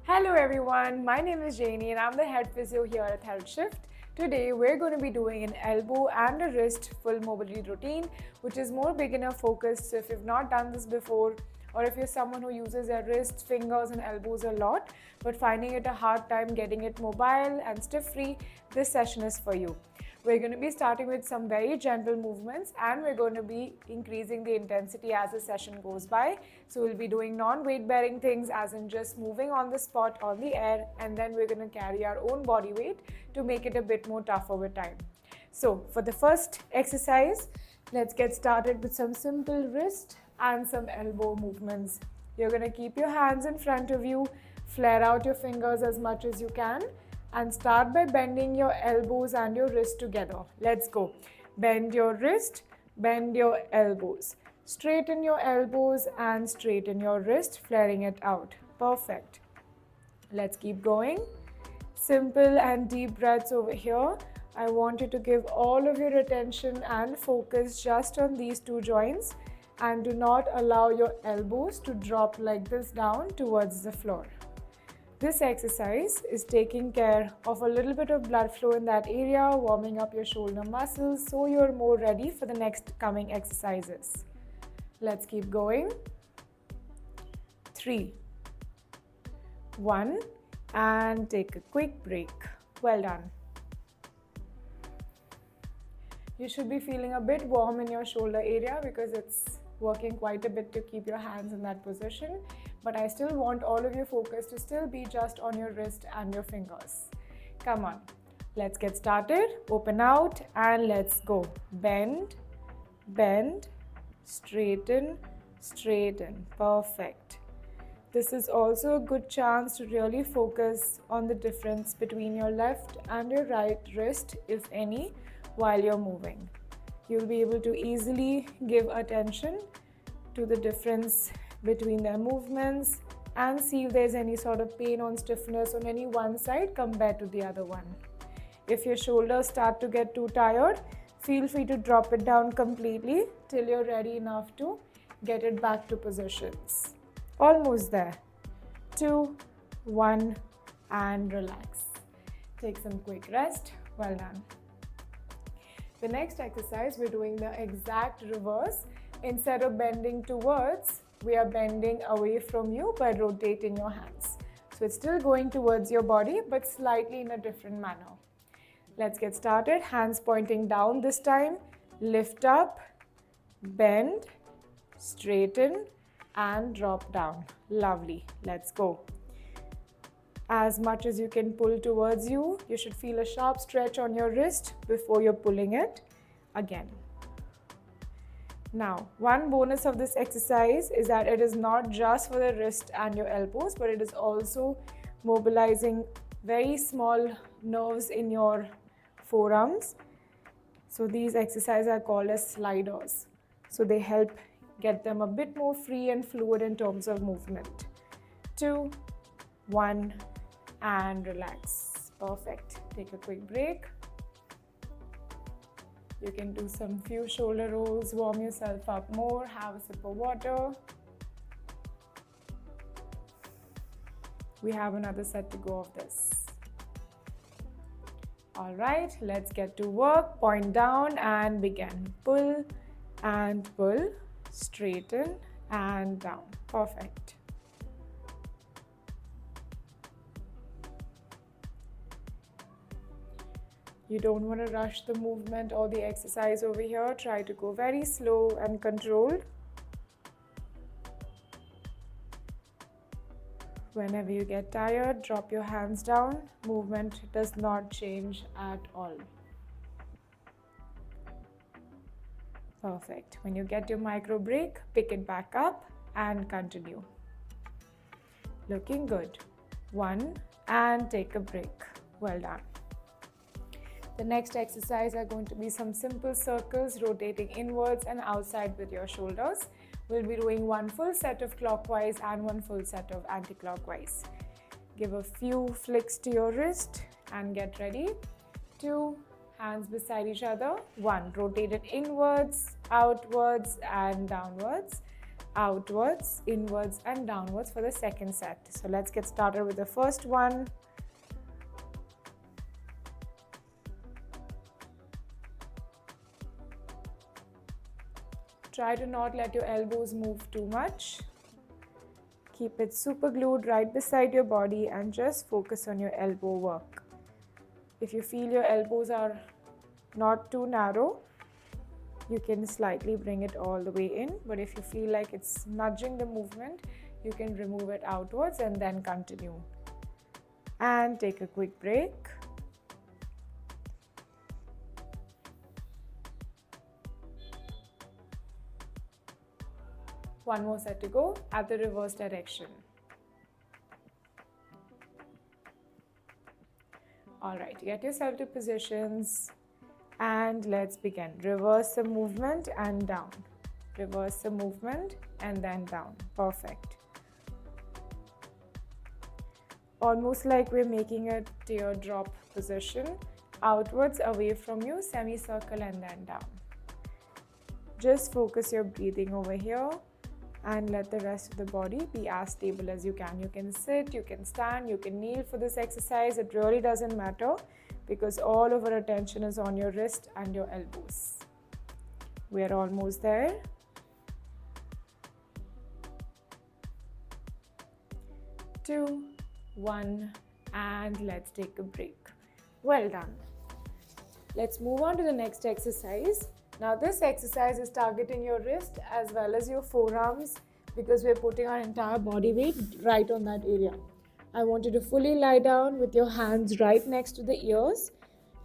Hello everyone, my name is Janie and I'm the head physio here at Healthshift. Today we're going to be doing an elbow and a wrist full mobility routine, which is more beginner focused. So if you've not done this before, or if you're someone who uses their wrists, fingers and elbows a lot but finding it a hard time getting it mobile and stiff free, this session is for you. We're going to be starting with some very gentle movements and we're going to be increasing the intensity as the session goes by. So we'll be doing non-weight bearing things, as in just moving on the spot on the air, and then we're going to carry our own body weight to make it a bit more tougher with time. So for the first exercise, let's get started with some simple wrist and some elbow movements. You're going to keep your hands in front of you, flare out your fingers as much as you can, and start by bending your elbows and your wrist together. Let's go. Bend your wrist, bend your elbows. Straighten your elbows and straighten your wrist, flaring it out. Perfect. Let's keep going. Simple and deep breaths over here. I want you to give all of your attention and focus just on these two joints, and do not allow your elbows to drop like this down towards the floor. This exercise is taking care of a little bit of blood flow in that area, warming up your shoulder muscles so you're more ready for the next coming exercises. Let's keep going. 3, 1, and take a quick break. Well done. You should be feeling a bit warm in your shoulder area because it's working quite a bit to keep your hands in that position. But I still want all of your focus to still be just on your wrist and your fingers. Come on, let's get started. Open out and let's go. Bend, bend, straighten, straighten. Perfect. This is also a good chance to really focus on the difference between your left and your right wrist, if any, while you're moving. You'll be able to easily give attention to the difference between their movements and see if there's any sort of pain or stiffness on any one side compared to the other one. If your shoulders start to get too tired, feel free to drop it down completely till you're ready enough to get it back to positions. Almost there. 2, 1, and relax. Take some quick rest. Well done. The next exercise, we're doing the exact reverse. Instead of bending towards, we are bending away from you by rotating your hands. So it's still going towards your body, but slightly in a different manner. Let's get started. Hands pointing down this time. Lift up, bend, straighten, and drop down. Lovely. Let's go. As much as you can pull towards you, you should feel a sharp stretch on your wrist before you're pulling it again. Now, one bonus of this exercise is that it is not just for the wrist and your elbows, but it is also mobilizing very small nerves in your forearms. So these exercises are called as sliders. So they help get them a bit more free and fluid in terms of movement. 2, 1, and relax. Perfect. Take a quick break. You can do some few shoulder rolls, warm yourself up more, have a sip of water. We have another set to go of this. All right, let's get to work. Point down and begin. Pull and pull, straighten and down. Perfect. You don't want to rush the movement or the exercise over here. Try to go very slow and controlled. Whenever you get tired, drop your hands down. Movement does not change at all. Perfect. When you get your micro break, pick it back up and continue. Looking good. 1, and take a break. Well done. The next exercise are going to be some simple circles, rotating inwards and outside with your shoulders. We'll be doing one full set of clockwise and one full set of anti-clockwise. Give a few flicks to your wrist and get ready. 2, hands beside each other. 1, rotate it inwards, outwards and downwards. outwards, inwards and downwards for the second set. So let's get started with the first one. Try to not let your elbows move too much. Keep it super glued right beside your body and just focus on your elbow work. If you feel your elbows are not too narrow, you can slightly bring it all the way in, but if you feel like it's nudging the movement, you can remove it outwards and then continue. And take a quick break. One more set to go at the reverse direction. Alright, get yourself to positions and let's begin. Reverse the movement and down. Reverse the movement and then down. Perfect. Almost like we're making a teardrop position. Outwards, away from you, semicircle and then down. Just focus your breathing over here and let the rest of the body be as stable as you can. You can sit, you can stand, you can kneel for this exercise. It really doesn't matter because all of our attention is on your wrist and your elbows. We are almost there. 2, 1, and let's take a break. Well done. Let's move on to the next exercise. Now this exercise is targeting your wrist as well as your forearms because we're putting our entire body weight right on that area. I want you to fully lie down with your hands right next to the ears,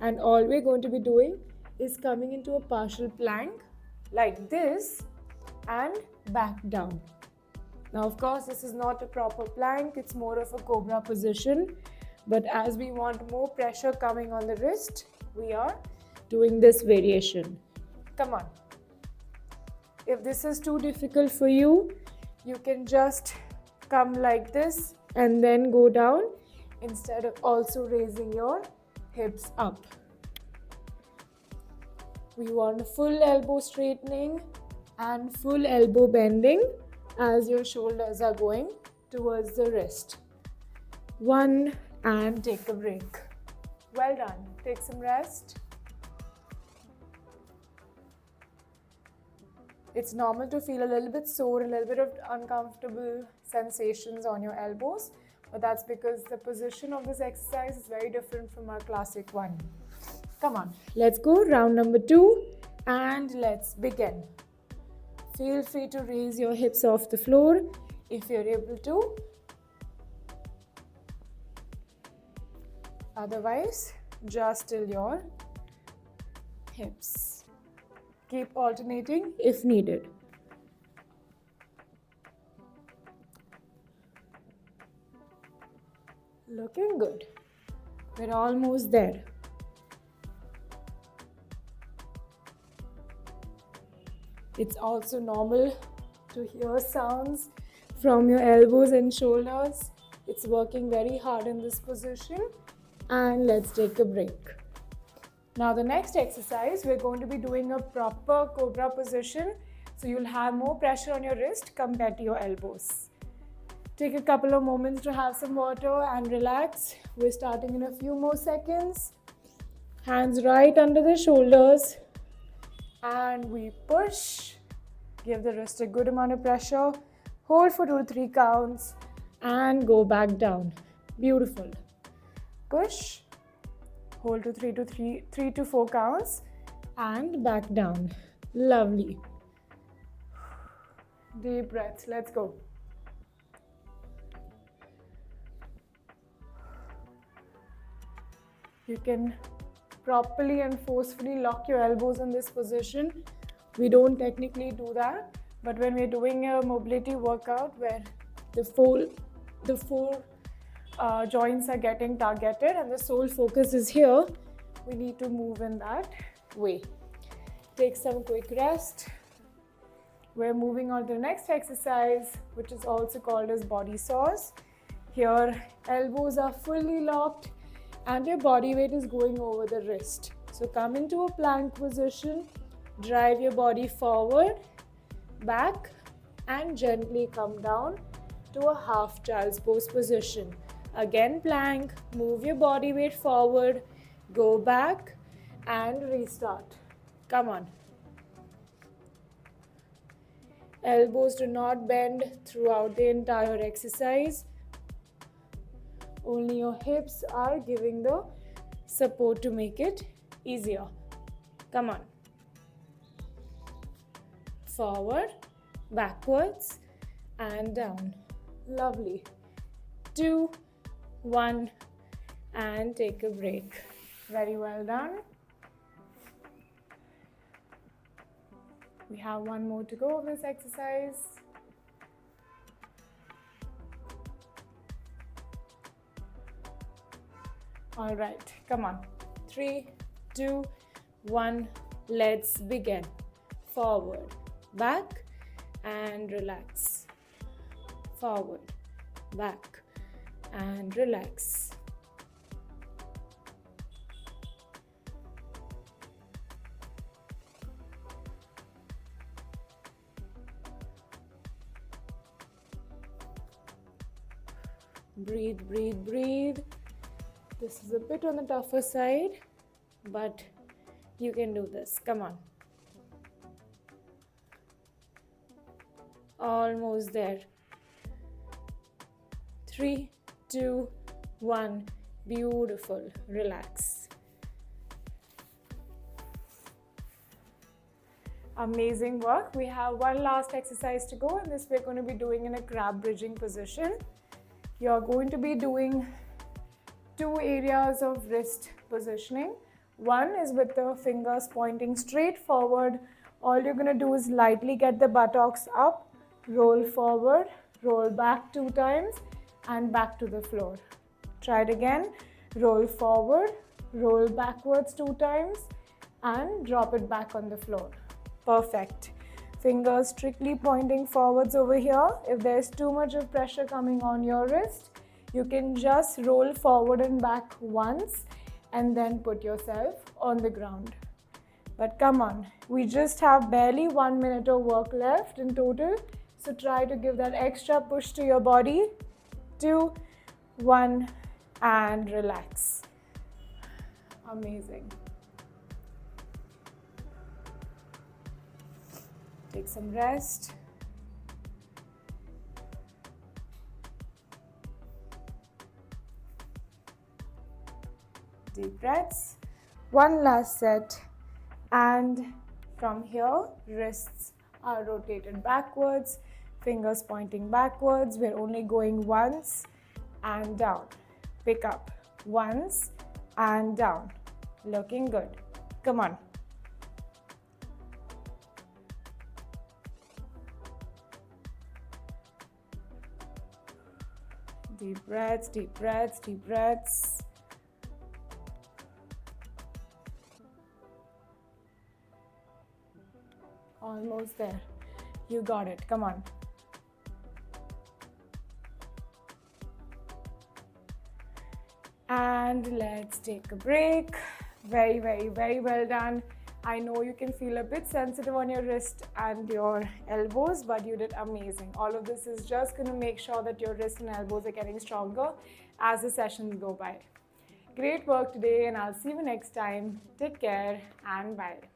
and all we're going to be doing is coming into a partial plank like this and back down. Now of course this is not a proper plank, it's more of a cobra position, but as we want more pressure coming on the wrist, we are doing this variation. Come on. If this is too difficult for you, you can just come like this and then go down instead of also raising your hips up. We want full elbow straightening and full elbow bending as your shoulders are going towards the wrist. 1 and take a break. Well done. Take some rest. It's normal to feel a little bit sore, a little bit of uncomfortable sensations on your elbows, but that's because the position of this exercise is very different from our classic one. Come on, let's go round number 2 and let's begin. Feel free to raise your hips off the floor if you're able to. Otherwise, just till your hips. Keep alternating if needed. Looking good. We're almost there. It's also normal to hear sounds from your elbows and shoulders. It's working very hard in this position. And let's take a break. Now the next exercise, we're going to be doing a proper cobra position. So you'll have more pressure on your wrist compared to your elbows. Take a couple of moments to have some water and relax. We're starting in a few more seconds. Hands right under the shoulders. And we push. Give the wrist a good amount of pressure. Hold for 2 to 3 counts. And go back down. Beautiful. Push. Hold to 3 to 4 counts and back down. Lovely. Deep breaths. Let's go. You can properly and forcefully lock your elbows in this position. We don't technically do that, but when we're doing a mobility workout where the four joints are getting targeted and the sole focus is here, we need to move in that way. Take some quick rest. We're moving on to the next exercise, which is also called as body saws. Here, elbows are fully locked and your body weight is going over the wrist. So come into a plank position, drive your body forward, back and gently come down to a half child's pose position. Again plank, move your body weight forward, go back and restart. Come on. Elbows do not bend throughout the entire exercise. Only your hips are giving the support to make it easier. Come on. Forward, backwards, and down. Lovely. 2, 1, and take a break. Very well done. We have one more to go of this exercise. All right, come on. 3, 2, 1, let's begin. Forward, back, and relax. Forward, back, and relax. Breathe, breathe, breathe. This is a bit on the tougher side, but you can do this. Come on. Almost there. 3, 2, 1. Beautiful. Relax. Amazing work. We have one last exercise to go, and this we're going to be doing in a crab bridging position. You're going to be doing 2 areas of wrist positioning. One is with the fingers pointing straight forward. All you're going to do is lightly get the buttocks up, roll forward, roll back 2 times, and back to the floor. Try it again. Roll forward, roll backwards 2 times, and drop it back on the floor. Perfect. Fingers strictly pointing forwards over here. If there's too much of pressure coming on your wrist, you can just roll forward and back once and then put yourself on the ground. But come on, we just have barely 1 minute of work left in total. So try to give that extra push to your body. 2, 1, and relax. Amazing. Take some rest. Deep breaths. One last set. And from here, wrists are rotated backwards, fingers pointing backwards. We're only going once and down. Pick up once and down. Looking good. Come on. Deep breaths, deep breaths, deep breaths. Almost there. You got it. Come on. And let's take a break. Very, very, very well done. I know you can feel a bit sensitive on your wrist and your elbows, but you did amazing. All of this is just going to make sure that your wrists and elbows are getting stronger as the sessions go by. Great work today, and I'll see you next time. Take care and bye.